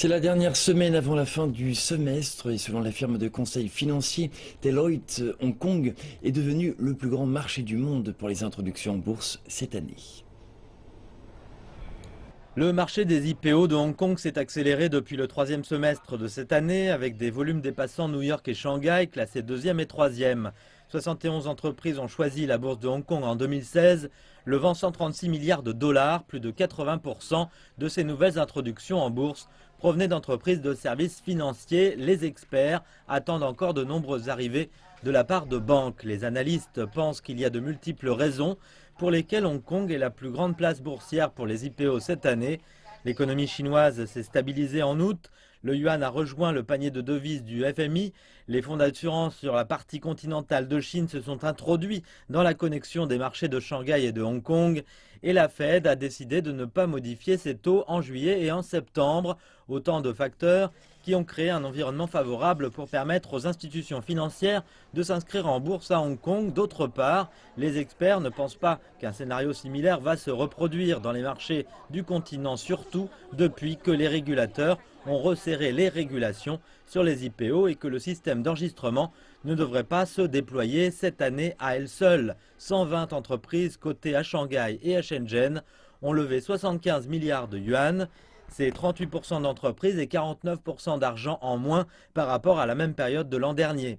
C'est la dernière semaine avant la fin du semestre et selon la firme de conseil financier Deloitte, Hong Kong est devenu le plus grand marché du monde pour les introductions en bourse cette année. Le marché des IPO de Hong Kong s'est accéléré depuis le troisième semestre de cette année avec des volumes dépassant New York et Shanghai classés deuxième et troisième. 71 entreprises ont choisi la bourse de Hong Kong en 2016, levant 136 milliards de dollars, plus de 80% de ces nouvelles introductions en bourse provenaient d'entreprises de services financiers. Les experts attendent encore de nombreuses arrivées de la part de banques. Les analystes pensent qu'il y a de multiples raisons pour lesquelles Hong Kong est la plus grande place boursière pour les IPO cette année. L'économie chinoise s'est stabilisée en août. Le yuan a rejoint le panier de devises du FMI. Les fonds d'assurance sur la partie continentale de Chine se sont introduits dans la connexion des marchés de Shanghai et de Hong Kong. Et la Fed a décidé de ne pas modifier ses taux en juillet et en septembre. Autant de facteurs qui ont créé un environnement favorable pour permettre aux institutions financières de s'inscrire en bourse à Hong Kong. D'autre part, les experts ne pensent pas qu'un scénario similaire va se reproduire dans les marchés du continent, surtout depuis que les régulateurs ont resserré les régulations sur les IPO et que le système d'enregistrement ne devrait pas se déployer cette année à elle seule. 120 entreprises cotées à Shanghai et à Shenzhen ont levé 75 milliards de yuan. C'est 38% d'entreprises et 49% d'argent en moins par rapport à la même période de l'an dernier.